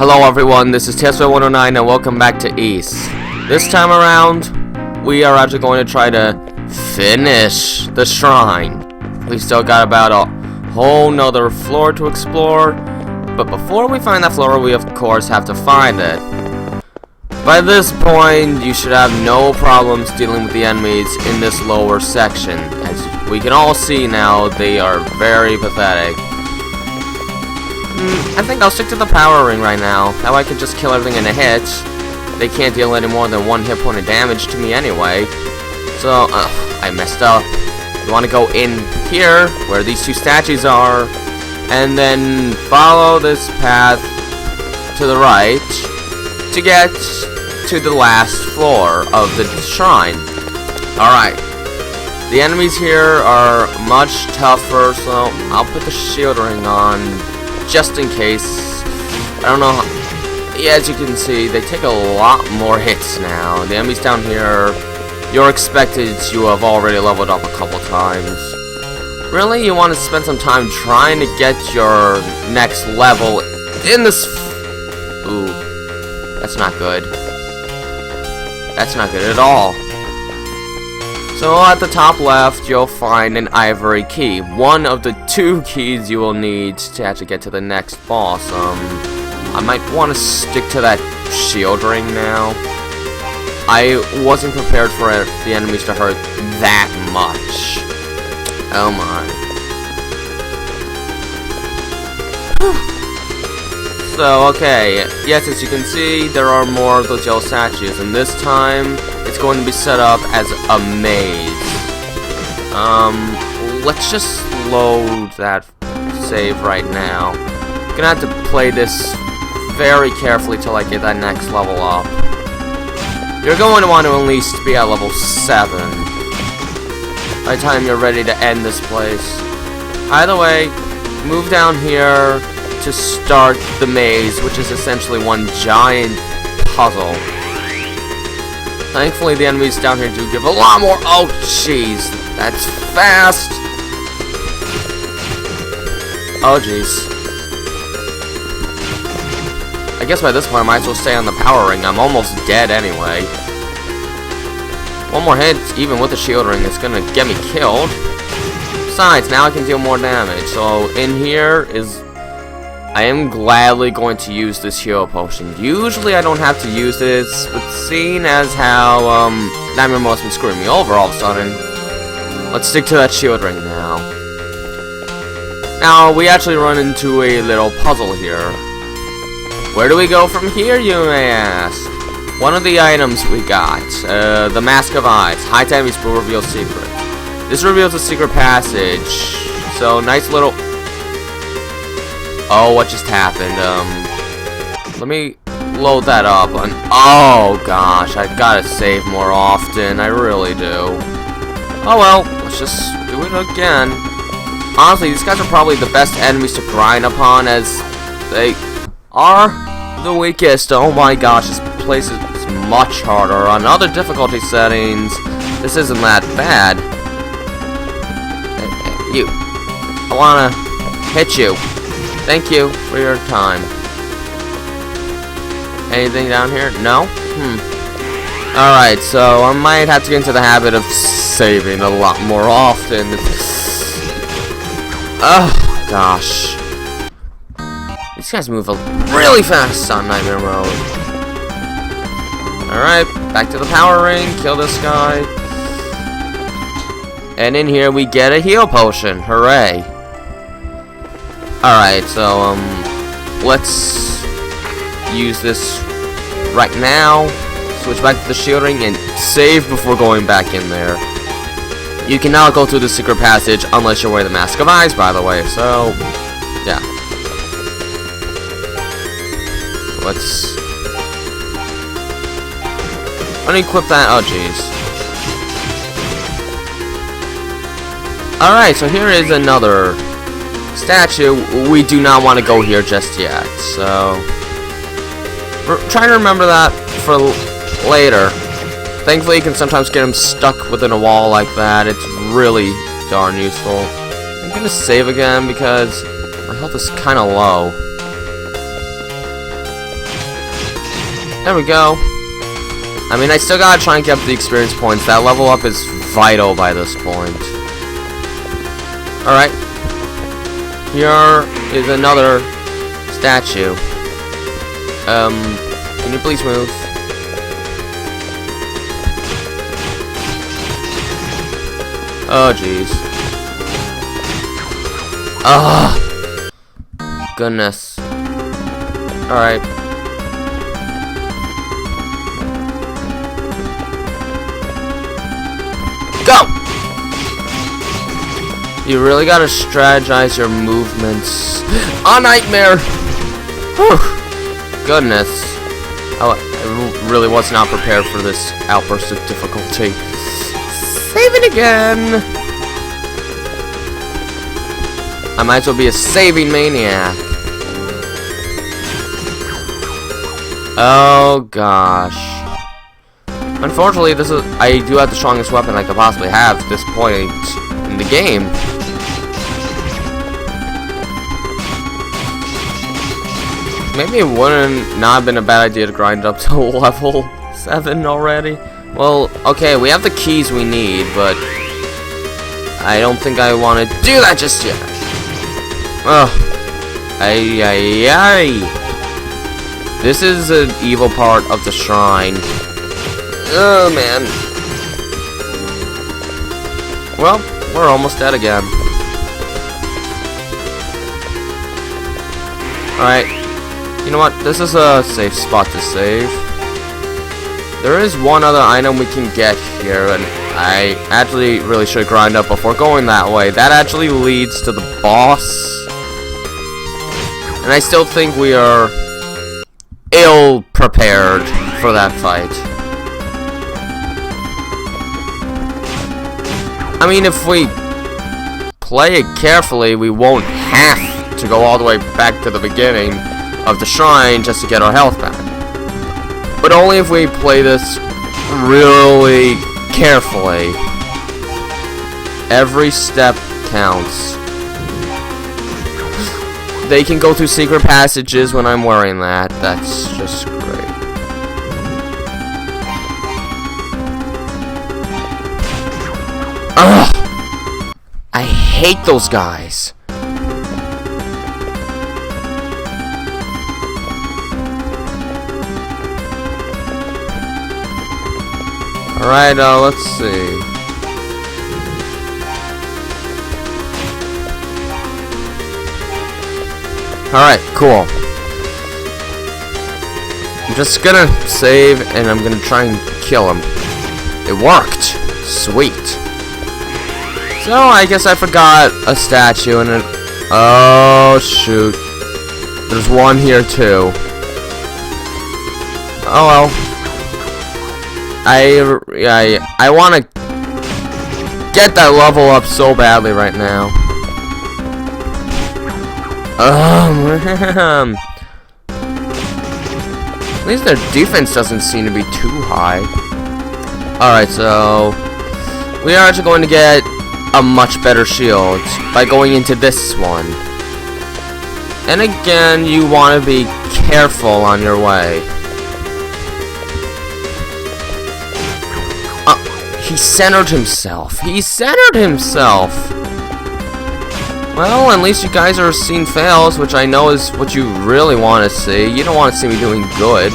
Hello everyone, this is TSY109 and welcome back to East. This time around, we are actually going to try to finish the shrine. We've still got about a whole nother floor to explore, but before we find that floor, we of course have to find it. By this point, you should have no problems dealing with the enemies in this lower section. As we can all see now, they are very pathetic. I think I'll stick to the power ring right now. That way I can just kill everything in a hit. They can't deal any more than one hit point of damage to me anyway. So, I messed up. You want to go in here, where these two statues are, and then follow this path to the right to get to the last floor of the shrine. Alright. The enemies here are much tougher, so I'll put the shield ring on just in case. I don't know how, yeah, as you can see, they take a lot more hits now. The enemies down here, you're expected to have already leveled up a couple times. Really, you want to spend some time trying to get your next level in this. Ooh, that's not good. That's not good at all. So at the top left, you'll find an ivory key. One of the two keys you will need to actually get to the next boss. I might want to stick to that shield ring now. I wasn't prepared for the enemies to hurt that much. Oh my. So, okay. Yes, as you can see, there are more of those yellow statues, and this time it's going to be set up as a maze. Let's just load that save right now. I'm gonna have to play this very carefully till I get that next level up. You're going to want to at least be at level 7 by the time you're ready to end this place. Either way, move down here to start the maze, which is essentially one giant puzzle. Thankfully, the enemies down here do give a lot more. Oh, jeez, that's fast. Oh, jeez. I guess by this point, I might as well stay on the power ring. I'm almost dead anyway. One more hit, even with the shield ring, is gonna get me killed. Besides, now I can deal more damage. So in here is, I am gladly going to use this hero potion. Usually I don't have to use this, but seeing as how Nightmare Mo's been screwing me over all of a sudden, let's stick to that shield ring now. Now we actually run into a little puzzle here. Where do we go from here, you may ask? One of the items we got, the Mask of Eyes. High enemies will reveal secret. This reveals a secret passage. So nice little. Oh, what just happened? Let me load that up. Oh gosh, I gotta save more often. I really do. Oh well, let's just do it again. Honestly, these guys are probably the best enemies to grind upon, as they are the weakest. Oh my gosh, this place is much harder. On other difficulty settings, this isn't that bad. You. I wanna hit you. Thank you for your time. Anything down here? No? Alright, so I might have to get into the habit of saving a lot more often. Oh, gosh. These guys move really fast on Nightmare Mode. Alright, back to the power ring. Kill this guy. And in here we get a heal potion. Hooray. Alright, so, let's use this right now. Switch back to the shield ring and save before going back in there. You can now go through the secret passage unless you're wearing the Mask of Eyes, by the way, so, yeah. Let's unequip that. Oh, jeez. Alright, so here is another statue. We do not want to go here just yet, so we're trying to remember that for later. Thankfully, you can sometimes get them stuck within a wall like that. It's really darn useful. I'm gonna save again because my health is kind of low. There we go. I mean, I still gotta try and get up the experience points. That level up is vital by this point. Alright. Here is another statue. Can you please move? Oh, jeez. Ah, goodness. Alright. Go! You really gotta strategize your movements. A nightmare! Whew. Goodness. Oh, I really was not prepared for this outburst of difficulty. Save it again! I might as well be a saving maniac. Oh gosh. Unfortunately, I do have the strongest weapon I could possibly have at this point in the game. Maybe it wouldn't not have been a bad idea to grind up to level 7 already. Well, okay, we have the keys we need, but I don't think I want to do that just yet. Oh, ay. This is an evil part of the shrine. Oh, man. Well, we're almost dead again. Alright. You know what? This is a safe spot to save. There is one other item we can get here, and I actually really should grind up before going that way. That actually leads to the boss. And I still think we are ill-prepared for that fight. I mean, if we play it carefully, we won't have to go all the way back to the beginning of the shrine just to get our health back. But only if we play this really carefully. Every step counts. They can go through secret passages when I'm wearing that. That's just great. Ugh! I hate those guys. Alright, let's see. Alright, cool. I'm just gonna save and I'm gonna try and kill him. It worked! Sweet. So, I guess I forgot a statue and it. Oh, shoot. There's one here too. Oh well. I want to get that level up so badly right now. Man. At least their defense doesn't seem to be too high. Alright, so we are actually going to get a much better shield by going into this one. And again, you want to be careful on your way. He centered himself. He centered himself. Well, at least you guys are seeing fails, which I know is what you really want to see. You don't want to see me doing good.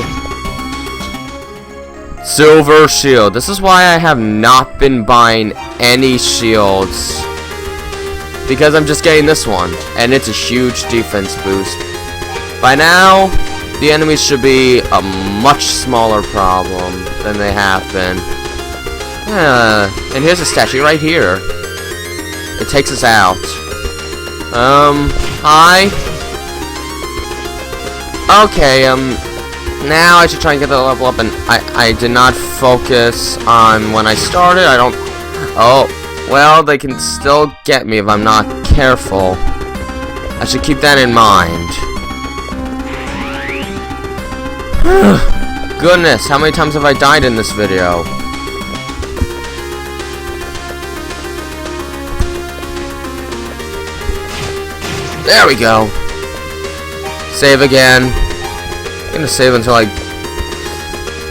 Silver shield. This is why I have not been buying any shields. Because I'm just getting this one. And it's a huge defense boost. By now, the enemies should be a much smaller problem than they have been. And here's a statue right here. It takes us out. Hi. Okay, now I should try and get the level up, and I did not focus on when I started. I don't. Oh, well, they can still get me if I'm not careful. I should keep that in mind. Goodness, how many times have I died in this video? There we go. Save again. I'm gonna save until I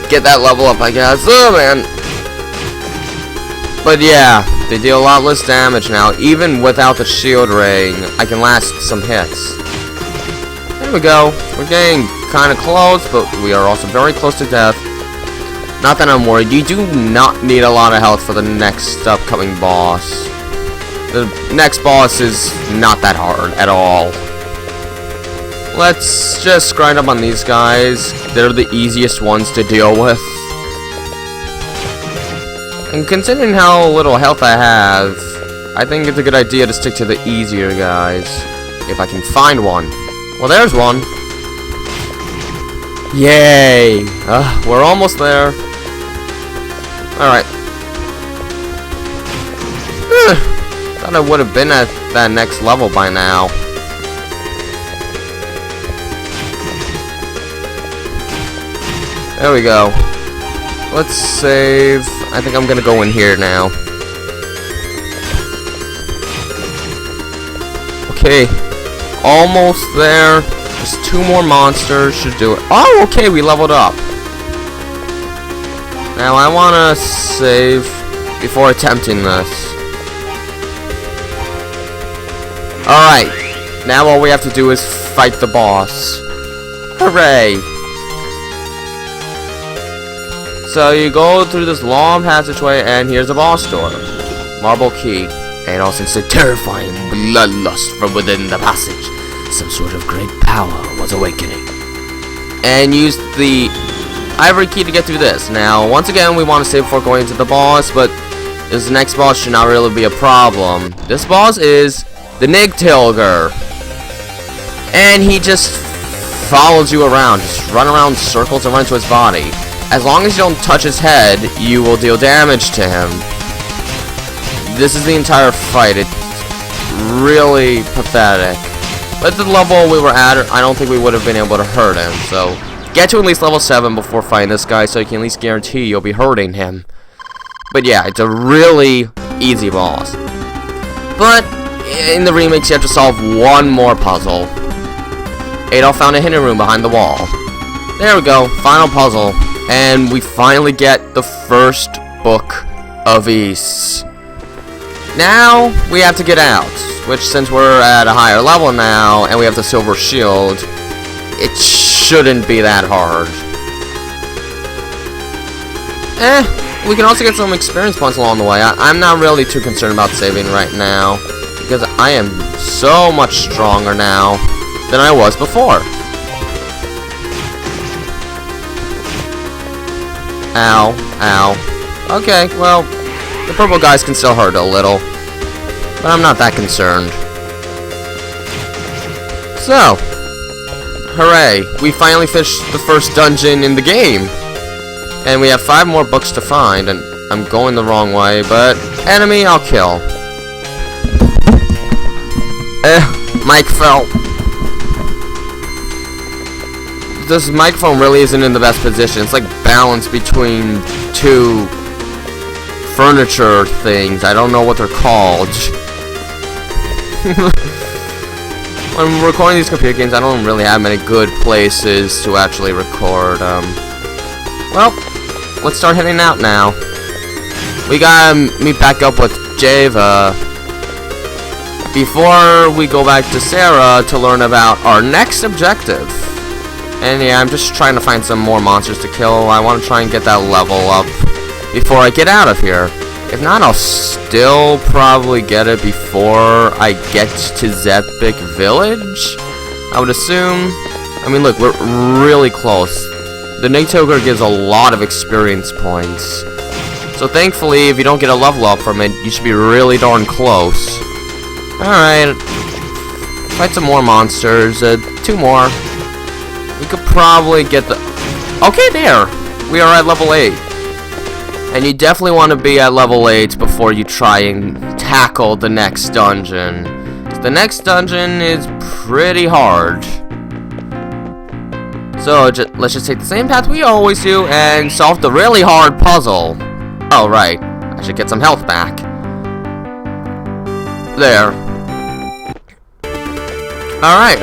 get that level up, I guess. Oh, man. But yeah, they deal a lot less damage now. Even without the shield ring, I can last some hits. There we go. We're getting kind of close, but we are also very close to death. Not that I'm worried. You do not need a lot of health for the next upcoming boss. The next boss is not that hard at all. Let's just grind up on these guys. They're the easiest ones to deal with. And considering how little health I have, I think it's a good idea to stick to the easier guys. If I can find one. Well, there's one. Yay! We're almost there. Alright. Thought I would have been at that next level by now. There we go. Let's save. I think I'm gonna go in here now. Okay. Almost there. Just 2 more monsters should do it. Oh, okay, we leveled up. Now I wanna save before attempting this. Alright. Now all we have to do is fight the boss. Hooray! So you go through this long passageway, and here's a boss door. Marble key. Adol sensed a terrifying bloodlust from within the passage. Some sort of great power was awakening. And used the ivory key to get through this. Now, once again, we want to save before going to the boss, but this next boss should not really be a problem. This boss is the Nigtilger. And he just follows you around. Just run around in circles and run to his body. As long as you don't touch his head, you will deal damage to him. This is the entire fight. It's really pathetic. But at the level we were at, I don't think we would have been able to hurt him. So, get to at least level 7 before fighting this guy, so you can at least guarantee you'll be hurting him. But yeah, it's a really easy boss. But, in the remakes, you have to solve one more puzzle. Adol found a hidden room behind the wall. There we go, final puzzle. And we finally get the first book of East. Now, we have to get out. Which, since we're at a higher level now, and we have the silver shield, it shouldn't be that hard. We can also get some experience points along the way. I'm not really too concerned about saving right now. Because I am so much stronger now than I was before. Ow, ow. Okay, well, the purple guys can still hurt a little. But I'm not that concerned. So, hooray. We finally finished the first dungeon in the game. And we have 5 more books to find. And I'm going the wrong way, but enemy I'll kill. Mike fell. This microphone really isn't in the best position. It's like balanced between 2 furniture things. I don't know what they're called. When I'm recording these computer games, I don't really have many good places to actually record. Well, let's start heading out now. We gotta meet back up with Java before we go back to Sarah to learn about our next objective. And yeah, I'm just trying to find some more monsters to kill. I want to try and get that level up before I get out of here. If not, I'll still probably get it before I get to Zepik Village, I would assume. I mean, look, we're really close. The Nigtilger gives a lot of experience points. So thankfully, if you don't get a level up from it, you should be really darn close. Alright. Fight some more monsters. 2 more. We could probably get the... Okay, there! We are at level 8. And you definitely want to be at level 8 before you try and tackle the next dungeon. The next dungeon is pretty hard. So, let's just take the same path we always do and solve the really hard puzzle. Oh, right. I should get some health back. There. Alright,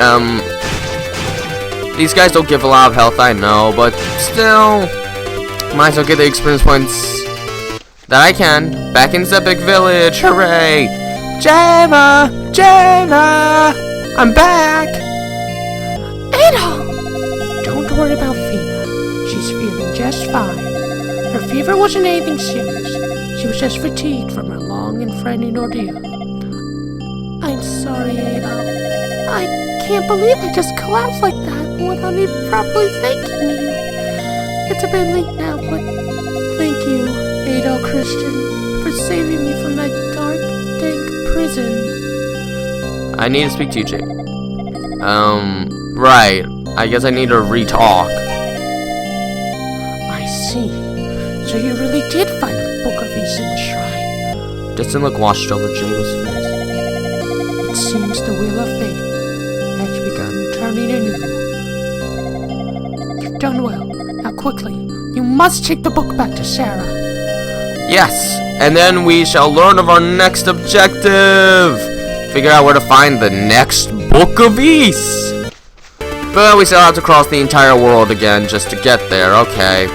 these guys don't give a lot of health, I know, but still, Might as well get the experience points that I can. Back in Zepik Village, hooray! Jama! Jama! I'm back! Adol! Don't worry about Fina. She's feeling just fine. Her fever wasn't anything serious. She was just fatigued from her long and frightening ordeal. I'm sorry, Adol. I can't believe I just collapsed like that without even properly thanking you. It's a bit late now, but thank you, Adol Christian, for saving me from that dark, dank prison. I need to speak to you, Jake. Right. I guess I need to re-talk. I see. So you really did find a Book of East in the shrine. Distant look washed over Jago's face. It seems the wheel of fate has begun turning anew. You've done well. Now quickly, you must take the book back to Sarah. Yes, and then we shall learn of our next objective. Figure out where to find the next Book of East. But we still have to cross the entire world again just to get there. Okay.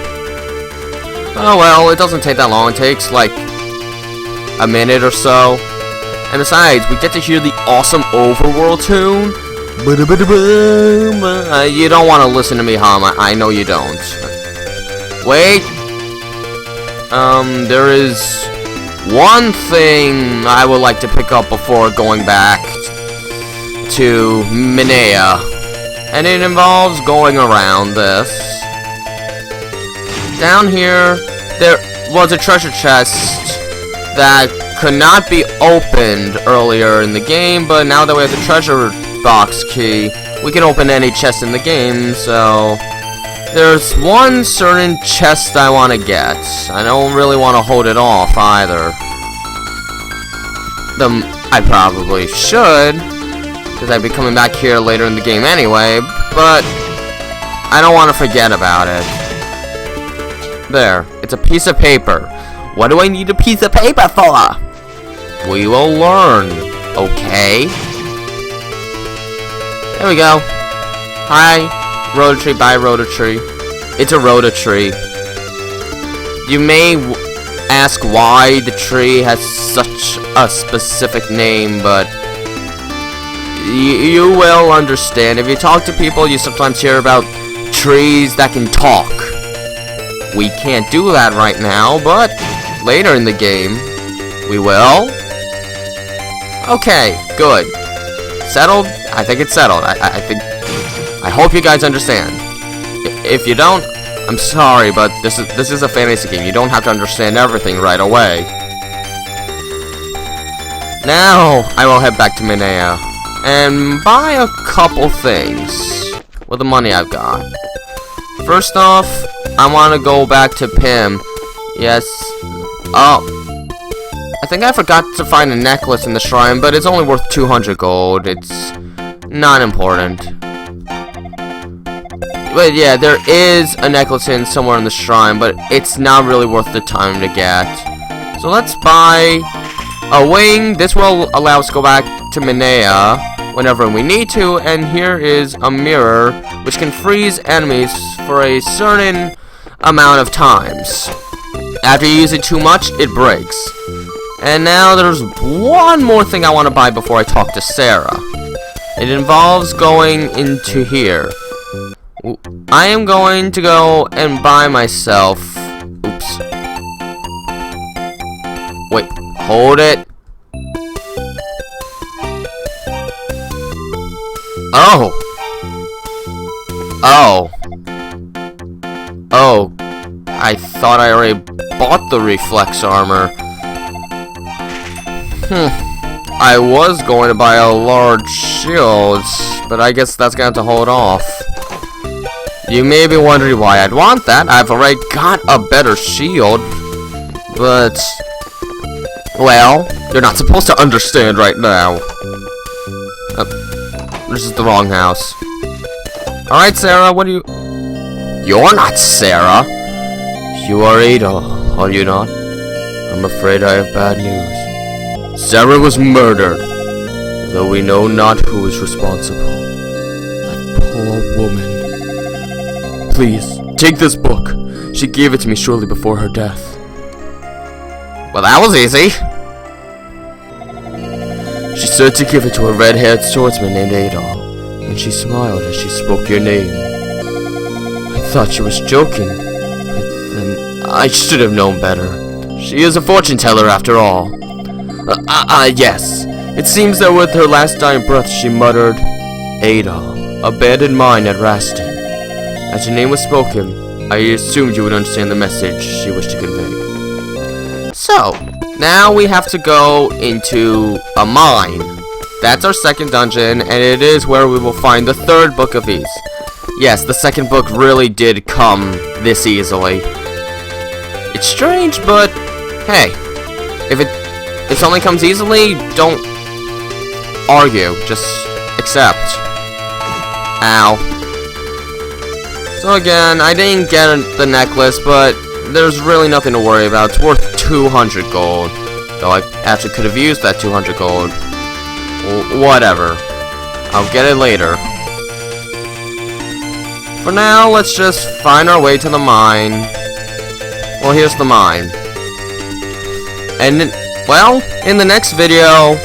Oh well, it doesn't take that long. It takes like a minute or so. And besides, we get to hear the awesome Overworld tune. You don't want to listen to me hum. I know you don't. Wait. There is one thing I would like to pick up before going back to Minea. And it involves going around this. Down here, there was a treasure chest that could not be opened earlier in the game, but now that we have the treasure box key, we can open any chest in the game, so there's one certain chest I want to get. I don't really want to hold it off either. I probably should, because I'd be coming back here later in the game anyway, but I don't want to forget about it. There, it's a piece of paper. What do I need a piece of paper for? We will learn, okay? There we go. Hi, Rototree, bye Rototree. It's a Rototree. You may ask why the tree has such a specific name, but you will understand. If you talk to people, you sometimes hear about trees that can talk. We can't do that right now, but later in the game, we will. Okay, good. Settled? I think it's settled. I hope you guys understand. If you don't, I'm sorry, but this is a fantasy game. You don't have to understand everything right away. Now, I will head back to Minea and buy a couple things with the money I've got. First off, I want to go back to Pim. Yes. Oh. I think I forgot to find a necklace in the shrine, but it's only worth 200 gold. It's not important. But yeah, there is a necklace in somewhere in the shrine, but it's not really worth the time to get. So let's buy a wing. This will allow us to go back to Minea whenever we need to, and here is a mirror which can freeze enemies for a certain amount of times. After you use it too much, it breaks. And now there's one more thing I want to buy before I talk to Sarah. It involves going into here. I am going to go and buy myself... Oops. Wait, hold it. Oh. Oh. Oh. I thought I already bought the reflex armor. I was going to buy a large shield, but I guess that's going to have to hold off. You may be wondering why I'd want that. I've already got a better shield, but... well, you're not supposed to understand right now. This is the wrong house. Alright, Sarah, what do you... You're not Sarah! You are Adol, are you not? I'm afraid I have bad news. Sarah was murdered, though we know not who is responsible. That poor woman. Please, take this book. She gave it to me shortly before her death. Well, that was easy. She said to give it to a red-haired swordsman named Adol, and she smiled as she spoke your name. I thought she was joking, but then I should have known better. She is a fortune teller after all. Yes. It seems that with her last dying breath she muttered, Adol, abandoned mine at Rastin. As your name was spoken, I assumed you would understand the message she wished to convey. So, now we have to go into a mine. That's our second dungeon, and it is where we will find the third book of these. Yes, the second book really did come this easily. It's strange, but hey, if it only comes easily, don't argue, just accept. Ow. So again, I didn't get the necklace, but there's really nothing to worry about. It's worth 200 gold. Though I actually could have used that 200 gold. Whatever. I'll get it later. For now, let's just find our way to the mine. Well, here's the mine. And, well, in the next video,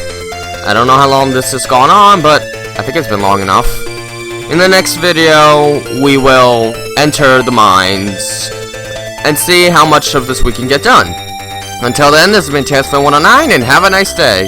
I don't know how long this has gone on, but I think it's been long enough. In the next video, we will enter the mines and see how much of this we can get done. Until then, this has been Transfer 109, and have a nice day.